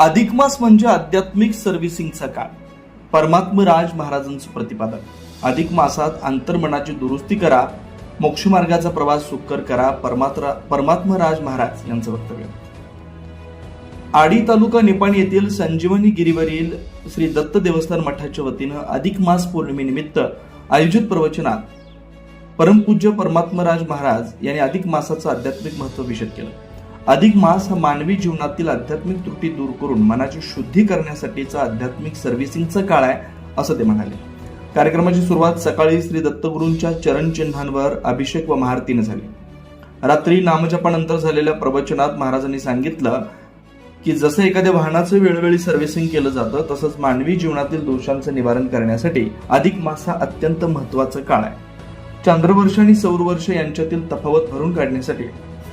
अधिक मास म्हणजे आध्यात्मिक सर्व्हिसिंगचा काळ. परमात्मराज महाराजांचं प्रतिपादन. अधिक मासात अंतर्मनाची दुरुस्ती करा, मोक्षमार्गाचा प्रवास सुकर करा. परमात्मराज महाराज यांचं वक्तव्य. आडी तालुका निपाणी येथील संजीवनी गिरीवरील श्री दत्त देवस्थान मठाच्या वतीनं अधिक मास पौर्णिमेनिमित्त आयोजित प्रवचनात परमपूज्य परमात्मराज महाराज यांनी अधिक मासाचं आध्यात्मिक महत्त्व विशद केलं. अधिक मास हा मानवी जीवनातील आध्यात्मिक त्रुटी दूर करून मनाची शुद्धी करण्यासाठीचा आध्यात्मिक सर्व्हिसिंगचा काळ आहे, असं ते म्हणाले. कार्यक्रमाची सुरुवात सकाळी श्री दत्तगुरूंच्या चरणचिन्हांवर अभिषेक व महाआरतीने झाली. रात्री नामजपानंतर झालेल्या प्रवचनात महाराजांनी सांगितलं की जसं एखाद्या वाहनाचं वेळोवेळी सर्व्हिसिंग केलं जातं, तसंच मानवी जीवनातील दोषांचं निवारण करण्यासाठी अधिक मास हा अत्यंत महत्वाचा काळ आहे. चांद्रवर्ष आणि सौरवर्ष यांच्यातील तफावत भरून काढण्यासाठी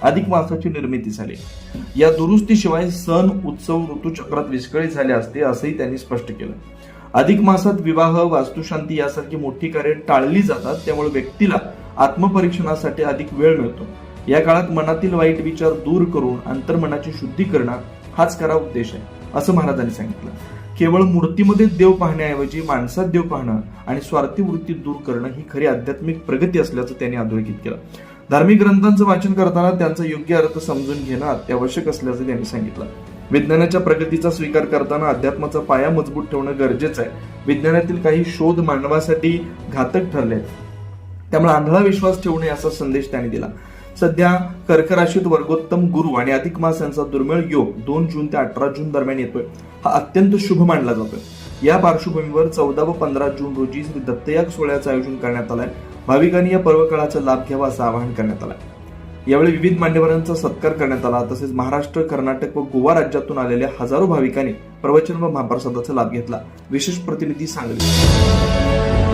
अधिक मासाची निर्मिती झाली. या दुरुस्तीशिवाय सण उत्सव ऋतुचक्रात विस्कळीत झाले असते, असंही त्यांनी स्पष्ट केलं. अधिक मासात विवाह, वास्तुशांती यासारखी मोठी कार्य टाळली जातात, त्यामुळे व्यक्तीला आत्मपरीक्षणासाठी अधिक वेळ मिळतो. या काळात मनातील वाईट विचार दूर करून अंतर्मनाची शुद्धी करणं हाच खरा उद्देश आहे, असं महाराजांनी सांगितलं. केवळ मूर्तीमध्ये देव पाहण्याऐवजी माणसात देव पाहणं आणि स्वार्थी वृत्ती दूर करणं ही खरी आध्यात्मिक प्रगती असल्याचं त्यांनी अधोरेखित केलं. धार्मिक ग्रंथांचं वाचन करताना त्यांचा योग्य अर्थ समजून घेणं अत्यावश्यक असल्याचं त्यांनी सांगितलं. विज्ञानाच्या प्रगतीचा स्वीकार करताना अध्यात्माचा पाया मजबूत ठेवणं गरजेचं आहे. विज्ञानातील काही शोध मानवासाठी घातक ठरले, त्यामुळे आंधळा विश्वास ठेवू नये असा संदेश त्यांनी दिला. सध्या कर्क राशीत वर्गोत्तम गुरु आणि अधिक मास यांचा दुर्मिळ योग 2 जून ते 18 जून दरम्यान येतोय. हा अत्यंत शुभ मानला जातोय. या पार्श्वभूमीवर 14 व 15 जून रोजी श्री दत्तयाग सोहळ्याचं आयोजन करण्यात आलंय. भाविकांनी या पर्वकाळाचा लाभ घ्यावा असं आवाहन करण्यात आलंय. यावेळी विविध मान्यवरांचा सत्कार करण्यात आला. तसेच महाराष्ट्र, कर्नाटक व गोवा राज्यातून आलेल्या हजारो भाविकांनी प्रवचन व महाप्रसादाचा लाभ घेतला. विशेष प्रतिनिधी सांगली.